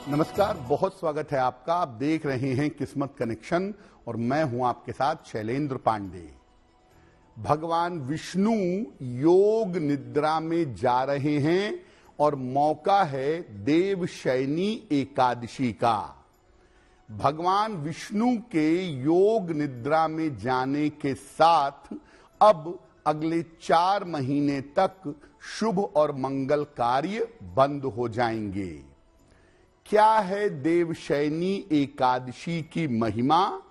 नमस्कार, बहुत स्वागत है आपका। आप देख रहे हैं किस्मत कनेक्शन और मैं हूं आपके साथ शैलेंद्र पांडे। भगवान विष्णु योग निद्रा में जा रहे हैं और मौका है देवशयनी एकादशी का। भगवान विष्णु के योग निद्रा में जाने के साथ अब अगले 4 महीने तक शुभ और मंगल कार्य बंद हो जाएंगे। क्या है देवशयनी एकादशी की महिमा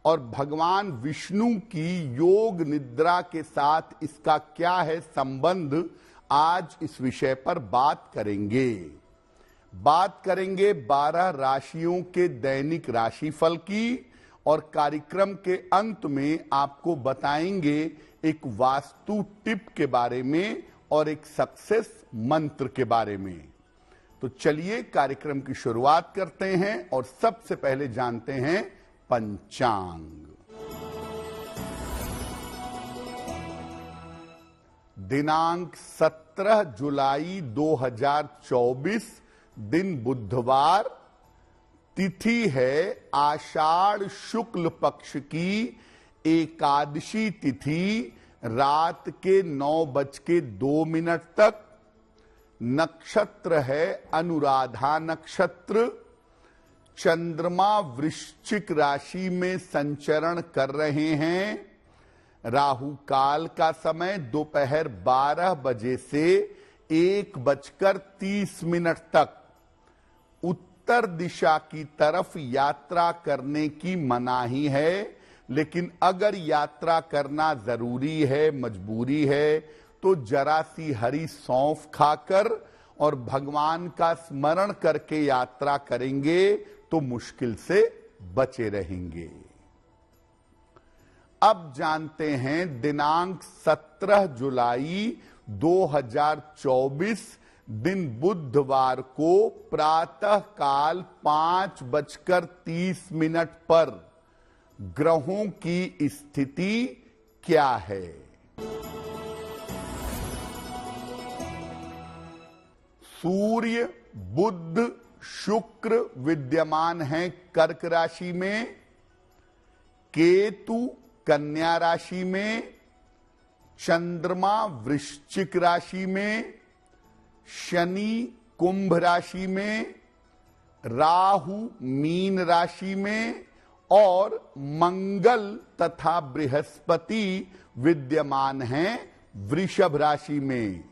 और भगवान विष्णु की योग निद्रा के साथ इसका क्या है संबंध, आज इस विषय पर बात करेंगे। 12 राशियों के दैनिक राशिफल की और कार्यक्रम के अंत में आपको बताएंगे एक वास्तु टिप के बारे में और एक सक्सेस मंत्र के बारे में। तो चलिए कार्यक्रम की शुरुआत करते हैं और सबसे पहले जानते हैं पंचांग। दिनांक 17 जुलाई 2024, दिन बुधवार, तिथि है आषाढ़ शुक्ल पक्ष की एकादशी तिथि, रात के 9:02 तक। नक्षत्र है अनुराधा नक्षत्र। चंद्रमा वृश्चिक राशि में संचरण कर रहे हैं। राहु काल का समय दोपहर 12 बजे से 1:30 तक। उत्तर दिशा की तरफ यात्रा करने की मनाही है, लेकिन अगर यात्रा करना जरूरी है, मजबूरी है, तो जरा सी हरी सौंफ खाकर और भगवान का स्मरण करके यात्रा करेंगे तो मुश्किल से बचे रहेंगे। अब जानते हैं दिनांक 17 जुलाई 2024, दिन बुधवार को प्रातः काल 5:30 पर ग्रहों की स्थिति क्या है। सूर्य, बुध, शुक्र विद्यमान हैं कर्क राशि में, केतु कन्या राशि में, चंद्रमा वृश्चिक राशि में, शनि कुंभ राशि में, राहु मीन राशि में और मंगल तथा बृहस्पति विद्यमान हैं वृषभ राशि में।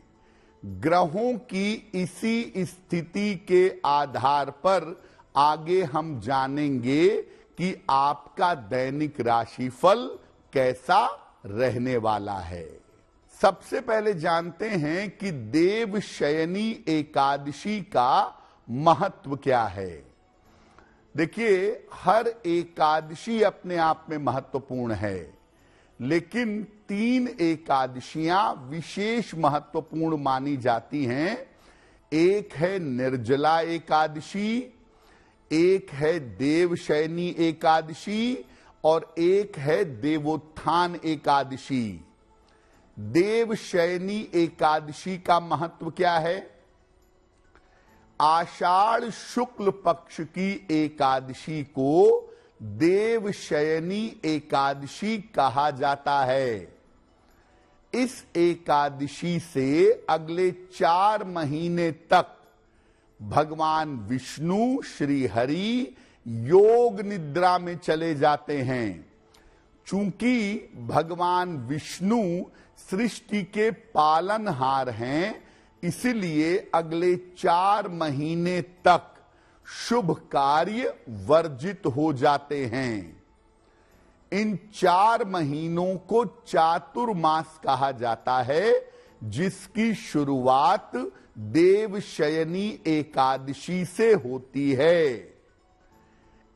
ग्रहों की इसी स्थिति के आधार पर आगे हम जानेंगे कि आपका दैनिक राशिफल कैसा रहने वाला है। सबसे पहले जानते हैं कि देवशयनी एकादशी का महत्व क्या है। देखिए, हर एकादशी अपने आप में महत्वपूर्ण है, लेकिन 3 एकादशियां विशेष महत्वपूर्ण मानी जाती हैं। एक है निर्जला एकादशी, एक है देवशयनी एकादशी और एक है देवोत्थान एकादशी। देवशयनी एकादशी का महत्व क्या है? आषाढ़ शुक्ल पक्ष की एकादशी को देवशयनी एकादशी कहा जाता है। इस एकादशी से अगले 4 महीने तक भगवान विष्णु श्री हरि योग निद्रा में चले जाते हैं। चूंकि भगवान विष्णु सृष्टि के पालनहार हैं, इसलिए अगले 4 महीने तक शुभ कार्य वर्जित हो जाते हैं। इन 4 महीनों को चातुर्मास कहा जाता है, जिसकी शुरुआत देवशयनी एकादशी से होती है।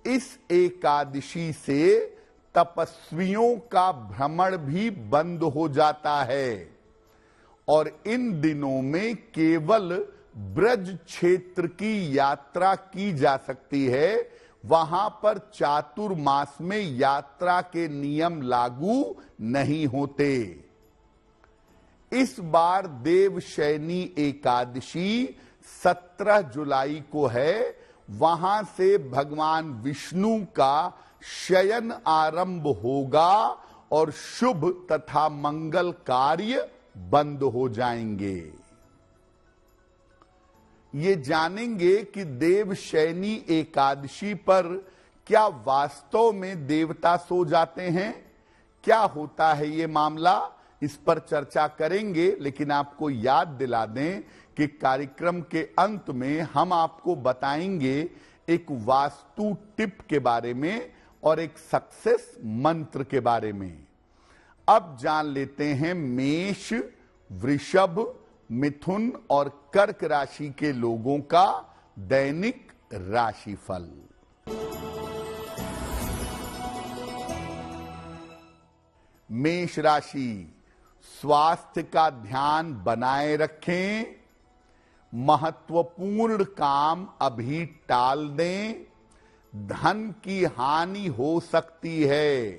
इस एकादशी से तपस्वियों का भ्रमण भी बंद हो जाता है और इन दिनों में केवल ब्रज क्षेत्र की यात्रा की जा सकती है। वहां पर चातुर्मास में यात्रा के नियम लागू नहीं होते। इस बार देवशयनी एकादशी 17 जुलाई को है। वहां से भगवान विष्णु का शयन आरंभ होगा और शुभ तथा मंगल कार्य बंद हो जाएंगे। ये जानेंगे कि देवशयनी एकादशी पर क्या वास्तव में देवता सो जाते हैं, क्या होता है ये मामला, इस पर चर्चा करेंगे। लेकिन आपको याद दिला दें कि कार्यक्रम के अंत में हम आपको बताएंगे एक वास्तु टिप के बारे में और एक सक्सेस मंत्र के बारे में। अब जान लेते हैं मेष, वृषभ, मिथुन और कर्क राशि के लोगों का दैनिक राशिफल। मेष राशि, स्वास्थ्य का ध्यान बनाए रखें, महत्वपूर्ण काम अभी टाल दें, धन की हानि हो सकती है।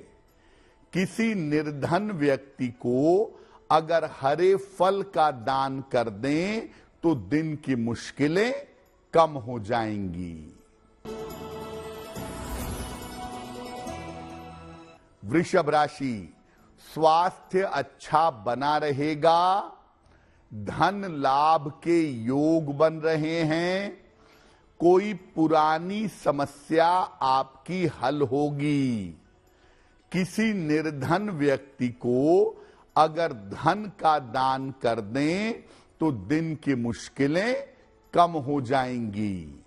किसी निर्धन व्यक्ति को अगर हरे फल का दान कर दें तो दिन की मुश्किलें कम हो जाएंगी। वृषभ राशि, स्वास्थ्य अच्छा बना रहेगा, धन लाभ के योग बन रहे हैं, कोई पुरानी समस्या आपकी हल होगी। किसी निर्धन व्यक्ति को अगर धन का दान कर दें तो दिन की मुश्किलें कम हो जाएंगी।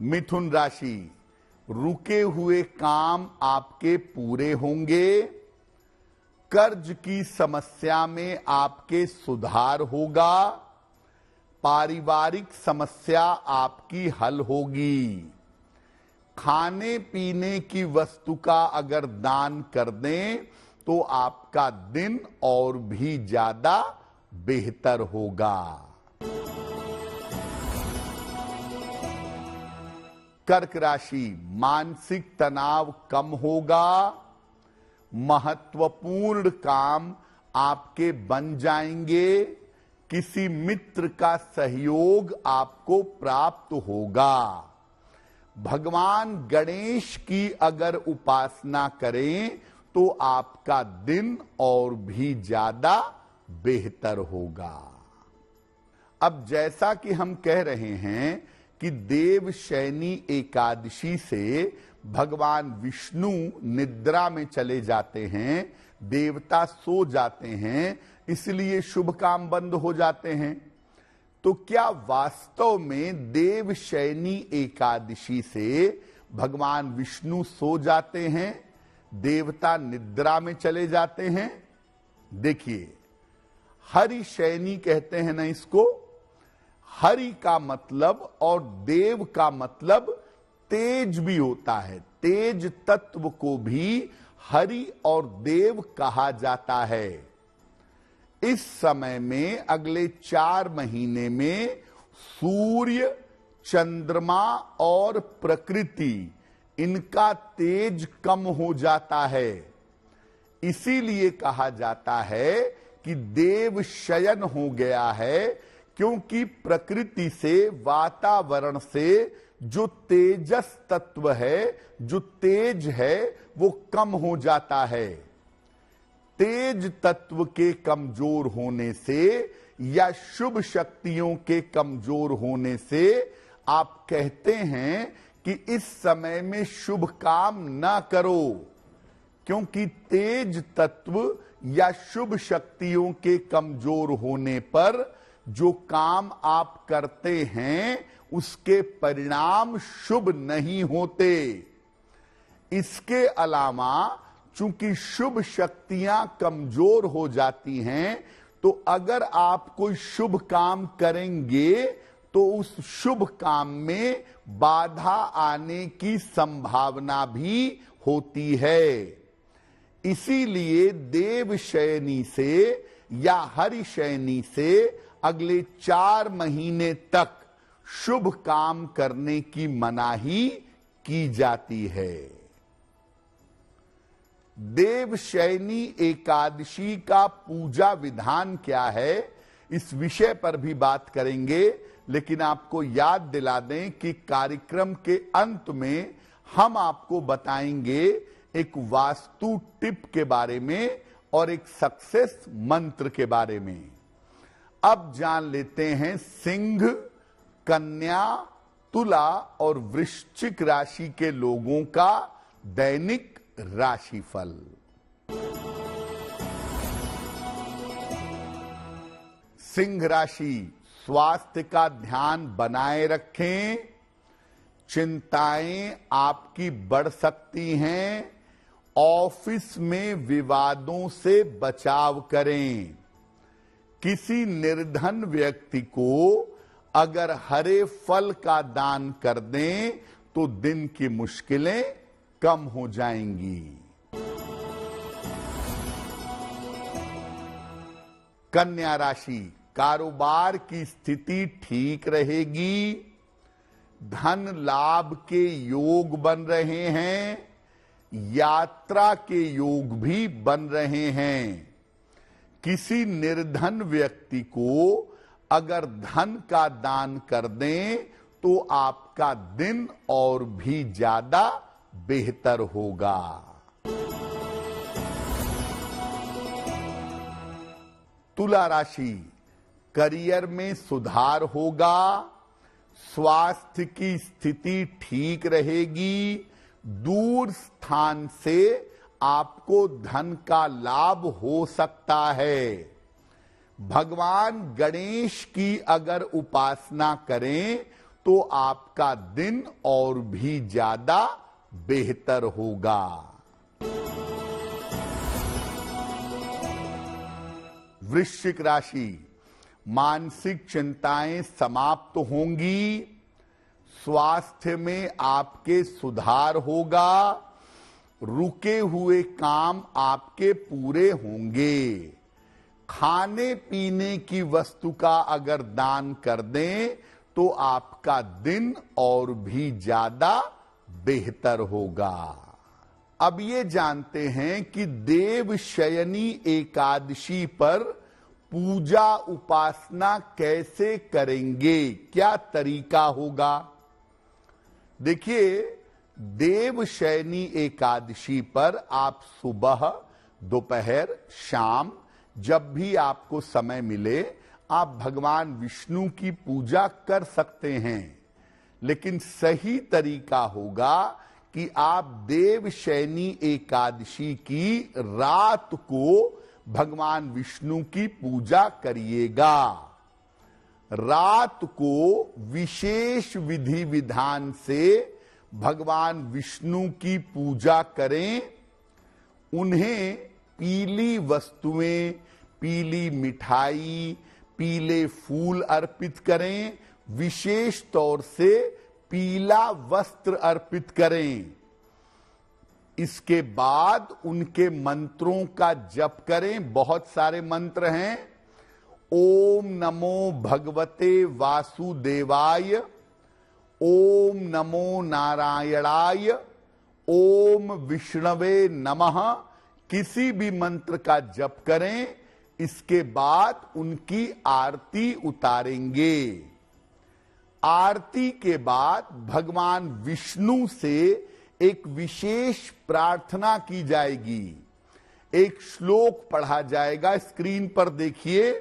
मिथुन राशि, रुके हुए काम आपके पूरे होंगे, कर्ज की समस्या में आपके सुधार होगा, पारिवारिक समस्या आपकी हल होगी। खाने पीने की वस्तु का अगर दान कर दें तो आपका दिन और भी ज्यादा बेहतर होगा। कर्क राशि, मानसिक तनाव कम होगा, महत्वपूर्ण काम आपके बन जाएंगे, किसी मित्र का सहयोग आपको प्राप्त होगा। भगवान गणेश की अगर उपासना करें तो आपका दिन और भी ज्यादा बेहतर होगा। अब जैसा कि हम कह रहे हैं कि देवशयनी एकादशी से भगवान विष्णु निद्रा में चले जाते हैं, देवता सो जाते हैं, इसलिए शुभ काम बंद हो जाते हैं। तो क्या वास्तव में देवशयनी एकादशी से भगवान विष्णु सो जाते हैं, देवता निद्रा में चले जाते हैं? देखिए, हरिशयनी कहते हैं ना इसको। हरि का मतलब और देव का मतलब तेज भी होता है। तेज तत्व को भी हरि और देव कहा जाता है। इस समय में अगले 4 महीने में सूर्य, चंद्रमा और प्रकृति, इनका तेज कम हो जाता है। इसीलिए कहा जाता है कि देव शयन हो गया है, क्योंकि प्रकृति से, वातावरण से जो तेजस तत्व है, जो तेज है, वो कम हो जाता है। तेज तत्व के कमजोर होने से या शुभ शक्तियों के कमजोर होने से आप कहते हैं कि इस समय में शुभ काम ना करो, क्योंकि तेज तत्व या शुभ शक्तियों के कमजोर होने पर जो काम आप करते हैं उसके परिणाम शुभ नहीं होते। इसके अलावा चूंकि शुभ शक्तियां कमजोर हो जाती हैं, तो अगर आप कोई शुभ काम करेंगे तो उस शुभ काम में बाधा आने की संभावना भी होती है। इसीलिए देवशयनी से या हरिशयनी से अगले 4 महीने तक शुभ काम करने की मनाही की जाती है। देवशयनी एकादशी का पूजा विधान क्या है, इस विषय पर भी बात करेंगे, लेकिन आपको याद दिला दें कि कार्यक्रम के अंत में हम आपको बताएंगे एक वास्तु टिप के बारे में और एक सक्सेस मंत्र के बारे में। अब जान लेते हैं सिंह, कन्या, तुला और वृश्चिक राशि के लोगों का दैनिक राशिफल। सिंह राशि, स्वास्थ्य का ध्यान बनाए रखें। चिंताएं आपकी बढ़ सकती हैं। ऑफिस में विवादों से बचाव करें। किसी निर्धन व्यक्ति को अगर हरे फल का दान कर दें तो दिन की मुश्किलें कम हो जाएंगी। कन्या राशि, कारोबार की स्थिति ठीक रहेगी। धन लाभ के योग बन रहे हैं। यात्रा के योग भी बन रहे हैं। किसी निर्धन व्यक्ति को अगर धन का दान कर दें तो आपका दिन और भी ज्यादा बेहतर होगा। तुला राशि, करियर में सुधार होगा। स्वास्थ्य की स्थिति ठीक रहेगी। दूर स्थान से आपको धन का लाभ हो सकता है। भगवान गणेश की अगर उपासना करें तो आपका दिन और भी ज्यादा बेहतर होगा। वृश्चिक राशि, मानसिक चिंताएं समाप्त होंगी। स्वास्थ्य में आपके सुधार होगा। रुके हुए काम आपके पूरे होंगे। खाने पीने की वस्तु का अगर दान कर दें तो आपका दिन और भी ज्यादा बेहतर होगा। अब ये जानते हैं कि देवशयनी एकादशी पर पूजा उपासना कैसे करेंगे, क्या तरीका होगा। देखिए, देवशयनी एकादशी पर आप सुबह, दोपहर, शाम जब भी आपको समय मिले आप भगवान विष्णु की पूजा कर सकते हैं। लेकिन सही तरीका होगा कि आप देवशयनी एकादशी की रात को भगवान विष्णु की पूजा करिएगा। रात को विशेष विधि विधान से भगवान विष्णु की पूजा करें। उन्हें पीली वस्तुएं, पीली मिठाई, पीले फूल अर्पित करें। विशेष तौर से पीला वस्त्र अर्पित करें। इसके बाद उनके मंत्रों का जप करें। बहुत सारे मंत्र हैं। ओम नमो भगवते वासुदेवाय, ओम नमो नारायणाय, ओम विष्णवे नमः। किसी भी मंत्र का जप करें। इसके बाद उनकी आरती उतारेंगे। आरती के बाद भगवान विष्णु से एक विशेष प्रार्थना की जाएगी। एक श्लोक पढ़ा जाएगा, स्क्रीन पर देखिए।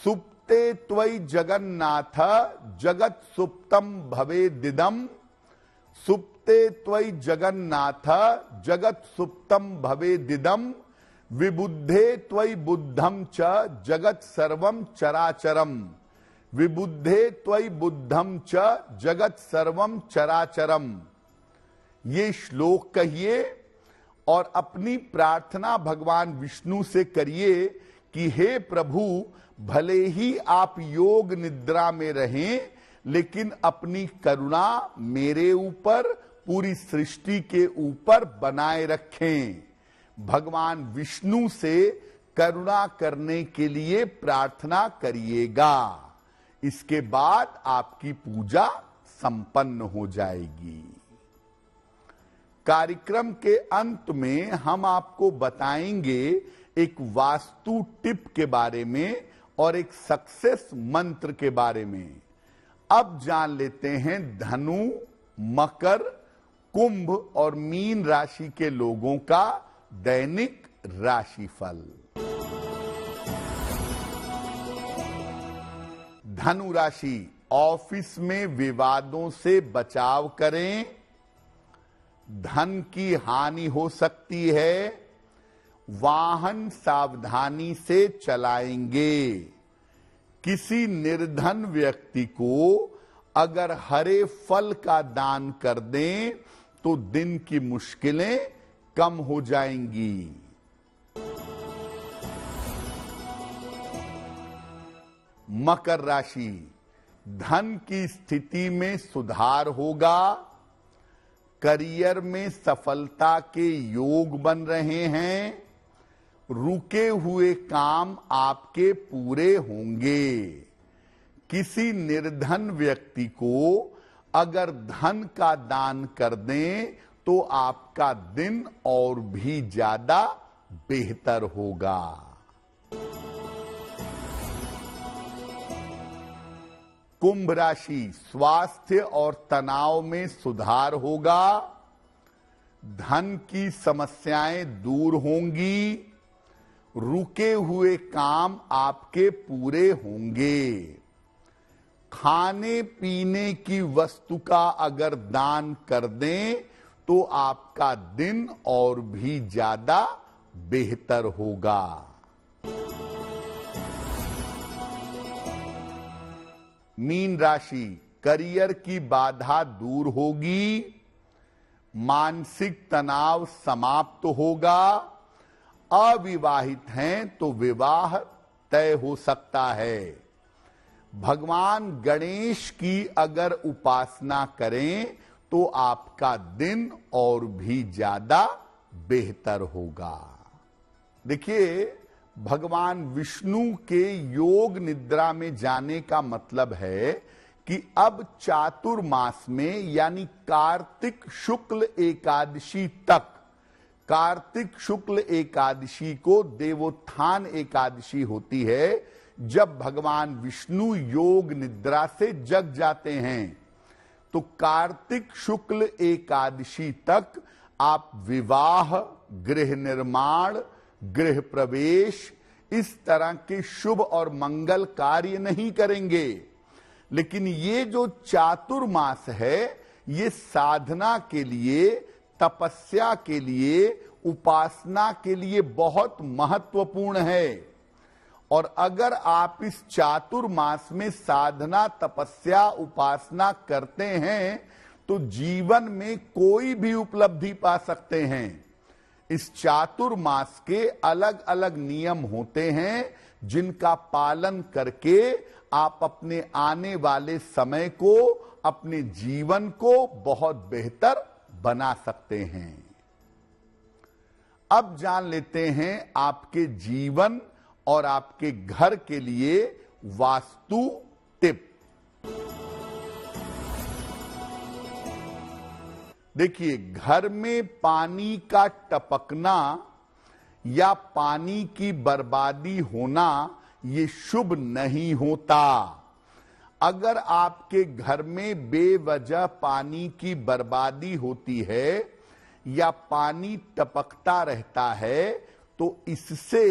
सुप्ते त्वयि जगन्नाथ जगत सुप्तम भवेदिदम। सुप्ते त्वयि जगन्नाथ जगत सुप्तम भवेदिदम। विबुद्धे त्वयि बुद्धम च जगत सर्वम चराचरम। विबुद्धे त्वयि बुद्धम च जगत सर्वम चराचरम। ये श्लोक कहिए और अपनी प्रार्थना भगवान विष्णु से करिए कि हे प्रभु, भले ही आप योग निद्रा में रहें, लेकिन अपनी करुणा मेरे ऊपर, पूरी सृष्टि के ऊपर बनाए रखें। भगवान विष्णु से करुणा करने के लिए प्रार्थना करिएगा। इसके बाद आपकी पूजा संपन्न हो जाएगी। कार्यक्रम के अंत में हम आपको बताएंगे एक वास्तु टिप के बारे में और एक सक्सेस मंत्र के बारे में। अब जान लेते हैं धनु, मकर, कुंभ और मीन राशि के लोगों का दैनिक राशिफल। धनु राशि, ऑफिस में विवादों से बचाव करें, धन की हानि हो सकती है, वाहन सावधानी से चलाएंगे। किसी निर्धन व्यक्ति को अगर हरे फल का दान कर दें तो दिन की मुश्किलें कम हो जाएंगी। मकर राशि, धन की स्थिति में सुधार होगा, करियर में सफलता के योग बन रहे हैं, रुके हुए काम आपके पूरे होंगे। किसी निर्धन व्यक्ति को अगर धन का दान कर दें तो आपका दिन और भी ज्यादा बेहतर होगा। कुंभ राशि, स्वास्थ्य और तनाव में सुधार होगा, धन की समस्याएं दूर होंगी, रुके हुए काम आपके पूरे होंगे। खाने पीने की वस्तु का अगर दान कर दें तो आपका दिन और भी ज्यादा बेहतर होगा। मीन राशि, करियर की बाधा दूर होगी, मानसिक तनाव समाप्त होगा, अविवाहित हैं तो विवाह तय हो सकता है। भगवान गणेश की अगर उपासना करें तो आपका दिन और भी ज्यादा बेहतर होगा। देखिए, भगवान विष्णु के योग निद्रा में जाने का मतलब है कि अब चातुर्मास में यानी कार्तिक शुक्ल एकादशी तक, कार्तिक शुक्ल एकादशी को देवोत्थान एकादशी होती है, जब भगवान विष्णु योग निद्रा से जग जाते हैं। तो कार्तिक शुक्ल एकादशी तक आप विवाह, गृह निर्माण, गृह प्रवेश, इस तरह के शुभ और मंगल कार्य नहीं करेंगे। लेकिन ये जो चातुर्मास है, ये साधना के लिए, तपस्या के लिए, उपासना के लिए बहुत महत्वपूर्ण है। और अगर आप इस चातुर्मास में साधना, तपस्या, उपासना करते हैं तो जीवन में कोई भी उपलब्धि पा सकते हैं। इस चातुर्मास के अलग अलग नियम होते हैं जिनका पालन करके आप अपने आने वाले समय को, अपने जीवन को बहुत बेहतर बना सकते हैं। अब जान लेते हैं आपके जीवन और आपके घर के लिए वास्तु टिप। देखिए, घर में पानी का टपकना या पानी की बर्बादी होना ये शुभ नहीं होता। अगर आपके घर में बेवजह पानी की बर्बादी होती है या पानी टपकता रहता है तो इससे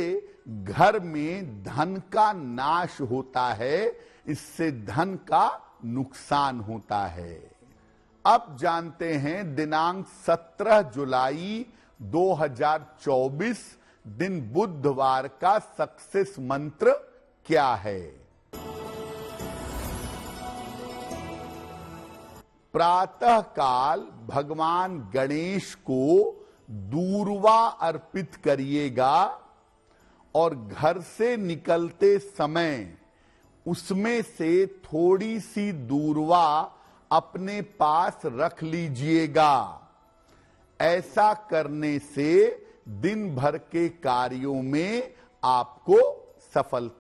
घर में धन का नाश होता है, इससे धन का नुकसान होता है। अब जानते हैं दिनांक 17 जुलाई 2024 दिन बुधवार का सक्सेस मंत्र क्या है। प्रातः काल भगवान गणेश को दूर्वा अर्पित करिएगा और घर से निकलते समय उसमें से थोड़ी सी दूर्वा अपने पास रख लीजिएगा। ऐसा करने से दिन भर के कार्यों में आपको सफलता